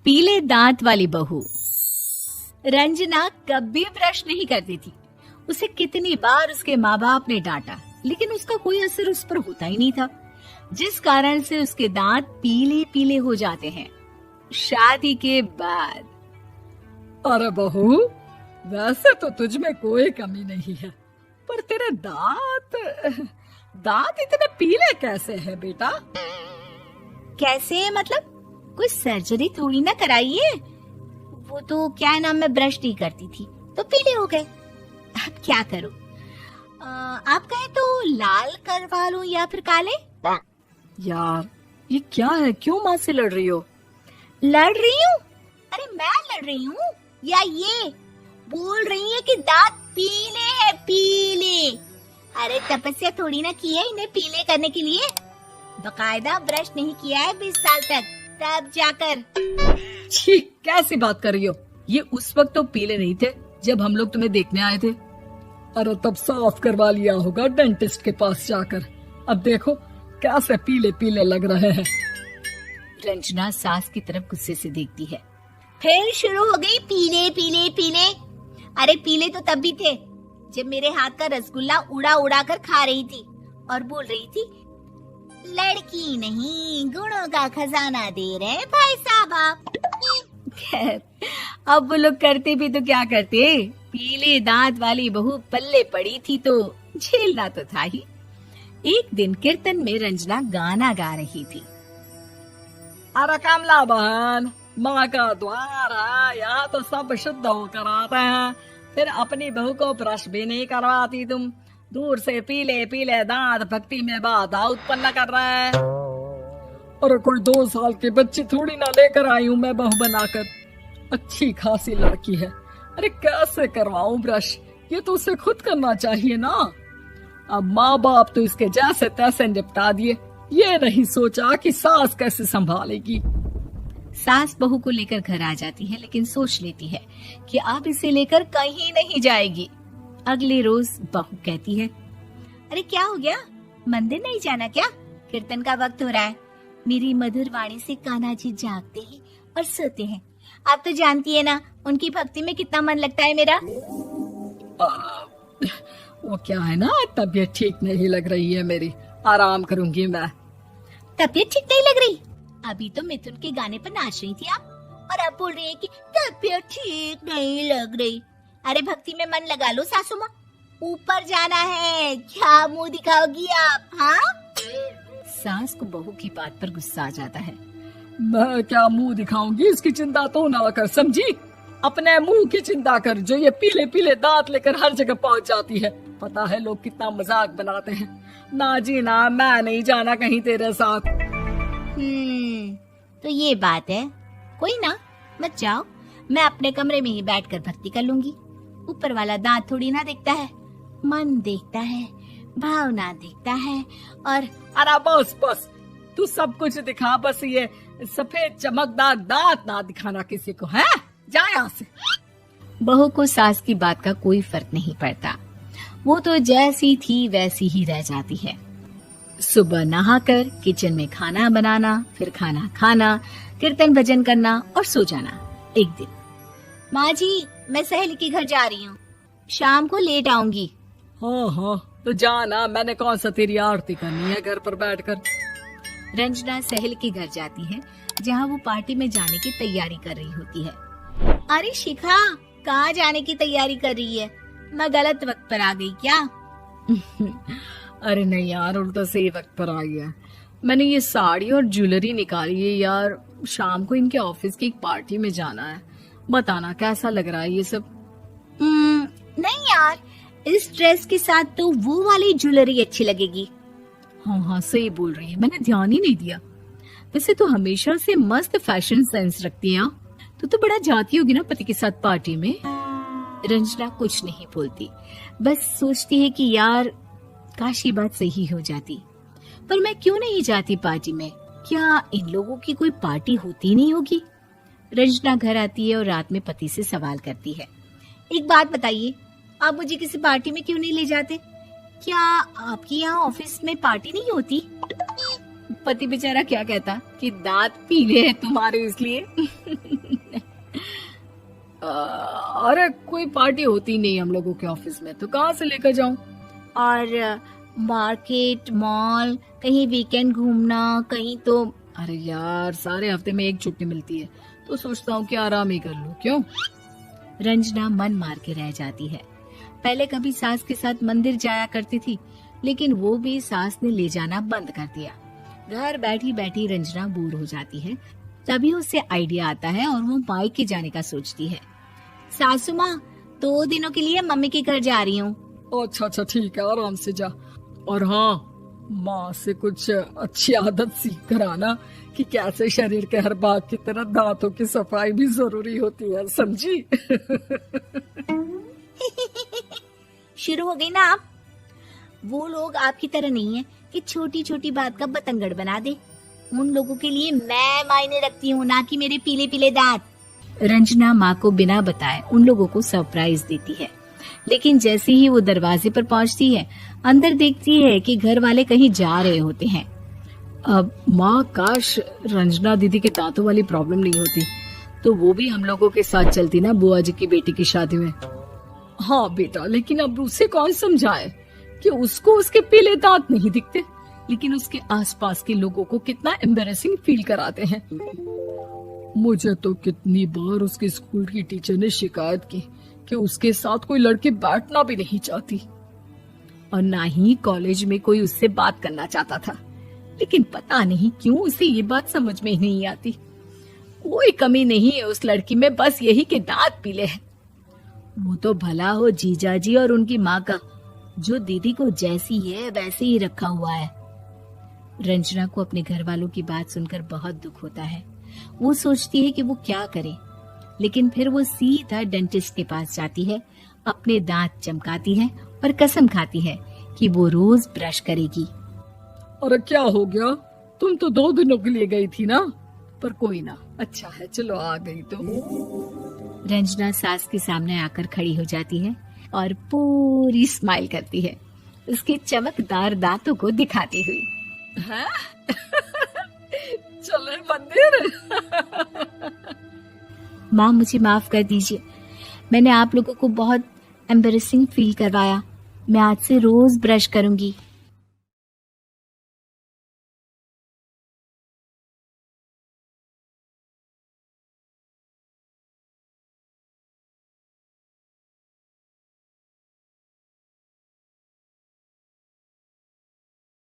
पीले दांत वाली बहू। रंजना कभी ब्रश नहीं करती थी। उसे कितनी बार उसके माँ बाप ने डांटा, लेकिन उसका कोई असर उस पर होता ही नहीं था, जिस कारण से उसके दांत पीले पीले हो जाते हैं। शादी के बाद। अरे बहू, वैसे तो तुझ में कोई कमी नहीं है, पर तेरे दांत इतने पीले कैसे हैं बेटा? कैसे मतलब? कोई सर्जरी थोड़ी ना कराई है। वो तो क्या नाम, मैं ब्रश नहीं करती थी तो पीले हो गए। अब क्या करूं? आप कहें तो लाल करवा लूं या फिर काले? यार ये क्या है, क्यों माँ से लड़ रही हो? लड़ रही हूँ? अरे मैं लड़ रही हूँ या ये बोल रही है कि दांत पीले हैं, पीले। अरे तपस्या थोड़ी ना की है इन्हें पीले करने के लिए। बकायदा ब्रश नहीं किया है 20 साल तक, तब जाकर। छी, कैसी बात कर रही हो? ये उस वक्त तो पीले नहीं थे जब हम लोग तुम्हें देखने आए थे। अरे तब साफ करवा लिया होगा डेंटिस्ट के पास जाकर। अब देखो कैसे पीले पीले लग रहे हैं। रंजना सास की तरफ गुस्से से देखती है। फिर शुरू हो गई पीले पीले पीले। अरे पीले तो तब भी थे जब मेरे हाथ का रसगुल्ला उड़ा उड़ा कर खा रही थी और बोल रही थी, लड़की नहीं गुणों का खजाना दे रहे भाई साहब आप। खैर, अब वो लोग करते भी तो क्या करते, पीले दांत वाली बहू पल्ले पड़ी थी तो झेलना तो था ही। एक दिन कीर्तन में रंजना गाना गा रही थी। अरे कमला बहन, माँ का द्वार है, यहाँ तो सब शुद्ध होकर आते हैं, फिर अपनी बहू को ब्रश भी नहीं करवाती तुम। दूर से पीले पीले दांत भक्ति में बाधा उत्पन्न कर रहे हैं। अरे कोई 2 साल के बच्चे थोड़ी ना लेकर आई हूँ मैं बहू बनाकर। अच्छी खासी लड़की है, अरे कैसे करवाऊं ब्रश? ये तो उसे खुद करना चाहिए ना। अब माँ बाप तो इसके जैसे तैसे निपटा दिए, ये नहीं सोचा कि सास कैसे संभालेगी। सास बहू को लेकर घर आ जाती है, लेकिन सोच लेती है कि अब इसे लेकर कहीं नहीं जाएगी। अगले रोज बहू कहती है, अरे क्या हो गया, मंदिर नहीं जाना क्या? कीर्तन का वक्त हो रहा है। मेरी मधुर वाणी से कान्हा जी जागते हैं और सोते हैं। आप तो जानती है ना उनकी भक्ति में कितना मन लगता है मेरा। वो क्या है ना, तबीयत ठीक नहीं लग रही है मेरी, आराम करूंगी मैं। तबीयत ठीक नहीं लग रही? अभी तो मिथुन के गाने पर नाच रही थी आप, और अब बोल रही है कि तबीयत ठीक नहीं लग रही। अरे भक्ति में मन लगा लो सासू माँ, ऊपर जाना है, क्या मुंह दिखाओगी आप? हाँ? सास को बहू की बात पर गुस्सा आ जाता है। मैं क्या मुंह दिखाऊंगी, इसकी चिंता तो ना कर, समझी? अपने मुंह की चिंता कर, जो ये पीले पीले दांत लेकर हर जगह पहुंच जाती है। पता है लोग कितना मजाक बनाते हैं। ना जी ना, मैं नहीं जाना कहीं तेरे साथ। तो ये बात है। कोई ना, मत जाओ, मैं अपने कमरे में ही बैठकर भक्ति कर लूंगी। ऊपर वाला दांत थोड़ी ना देखता है, मन देखता है, भावना देखता है। और अरे बस बस, तू सब कुछ दिखा, बस ये सफेद चमकदार दांत ना दिखाना किसी को, है? जा यहाँ से। बहू को सास की बात का कोई फर्क नहीं पड़ता, वो तो जैसी थी वैसी ही रह जाती है। सुबह नहाकर किचन में खाना बनाना, फिर खाना खाना, कीर्तन भजन करना और सो जाना। एक दिन, माँ जी मैं सहेली के घर जा रही हूँ, शाम को लेट आऊंगी। हाँ हाँ तो जाना, मैंने कौन सा तेरी आरती करनी है घर पर बैठकर। रंजना सहेली के घर जाती है, जहाँ वो पार्टी में जाने की तैयारी कर रही होती है। अरे शिखा, कहाँ जाने की तैयारी कर रही है? मैं गलत वक्त पर आ गई क्या? अरे नहीं यार, उल्टा सही वक्त पर आई है। मैंने ये साड़ी और ज्वेलरी निकाली है यार, शाम को इनके ऑफिस की एक पार्टी में जाना है। बताना कैसा लग रहा है ये सब? नहीं यार, इस ड्रेस के साथ तो वो वाली ज्वेलरी अच्छी लगेगी। हाँ हाँ सही बोल रही है, मैंने ध्यान ही नहीं दिया। वैसे तो हमेशा से मस्त फैशन सेंस रखती है। तो बड़ा जाती होगी ना पति के साथ पार्टी में। रंजना कुछ नहीं बोलती, बस सोचती है कि यार काश ये बात सही हो जाती, पर मैं क्यों नहीं जाती पार्टी में? क्या इन लोगों की कोई पार्टी होती नहीं होगी? रंजना घर आती है और रात में पति से सवाल करती है, एक बात बताइए, आप मुझे किसी पार्टी में क्यों नहीं ले जाते? क्या आपके यहाँ ऑफिस में पार्टी नहीं होती? पति बेचारा क्या कहता कि दांत पीले हैं तुम्हारे इसलिए। अरे कोई पार्टी होती नहीं हम लोगों के ऑफिस में, तो कहाँ से लेकर जाऊं? और मार्केट, मॉल, कहीं वीकेंड घूमना, कहीं तो। अरे यार सारे हफ्ते में एक छुट्टी मिलती है, तो सोचता हूँ कि आराम ही कर लूं। क्यों? रंजना मन मार के रह जाती है। पहले कभी सास के साथ मंदिर जाया करती थी, लेकिन वो भी सास ने ले जाना बंद कर दिया। घर बैठी बैठी रंजना बोर हो जाती है। तभी उसे आइडिया आता है और वो मायके जाने का सोचती है। सासू माँ, 2 दिनों के लिए मम्मी के घर जा रही हूँ। अच्छा ठीक है, आराम से जा। और हाँ, माँ से कुछ अच्छी आदत सीख कर आना कि कैसे शरीर के हर भाग की तरह दांतों की सफाई भी जरूरी होती है, समझी? शुरू हो गई ना आप। वो लोग आपकी तरह नहीं है कि छोटी छोटी बात का बतंगड़ बना दे। उन लोगों के लिए मैं मायने रखती हूँ, ना कि मेरे पीले पीले दांत। रंजना माँ को बिना बताए उन लोगों को सरप्राइज देती है, लेकिन जैसे ही वो दरवाजे पर पहुंचती है, अंदर देखती है कि घर वाले कहीं जा रहे होते हैं। अब माँ, काश रंजना दीदी के दांतों वाली प्रॉब्लम नहीं होती, तो वो भी हम लोगों के साथ चलती ना बुआ जी की बेटी की शादी में। हाँ बेटा, लेकिन अब उसे कौन समझाए कि उसको उसके पीले दांत नहीं दिखते, लेकिन उसके आसपास के लोगों को कितना एम्बैरेसिंग फील कराते हैं। मुझे तो कितनी बार उसके स्कूल की टीचर ने शिकायत की कि उसके साथ कोई लड़की बैठना भी नहीं चाहती, और ना ही कॉलेज में कोई उससे बात करना चाहता था। लेकिन पता नहीं क्यों उसे ये बात समझ में ही नहीं आती। कोई कमी नहीं है उस लड़की में, बस यही कि दांत पीले हैं। वो तो भला हो जीजा जी और उनकी माँ का, जो दीदी को जैसी है वैसे ही रखा हुआ है। रंजना को अपने घर वालों की बात सुनकर बहुत दुख होता है। वो सोचती है कि वो क्या करे, लेकिन फिर वो सीधा डेंटिस्ट के पास जाती है, अपने दांत चमकाती है और कसम खाती है कि वो रोज ब्रश करेगी। अरे क्या हो गया? तुम तो 2 दिनों के लिए गई थी ना। पर कोई ना, अच्छा है, चलो आ गई तो। रंजना सास के सामने आकर खड़ी हो जाती है और पूरी स्माइल करती है, उसके चमकदार दांतों को दिखाती हुई। चले मंदिर। माँ, मुझे माफ कर दीजिए, मैंने आप लोगों को बहुत एम्बैरेसिंग फील करवाया। मैं आज से रोज ब्रश करूंगी।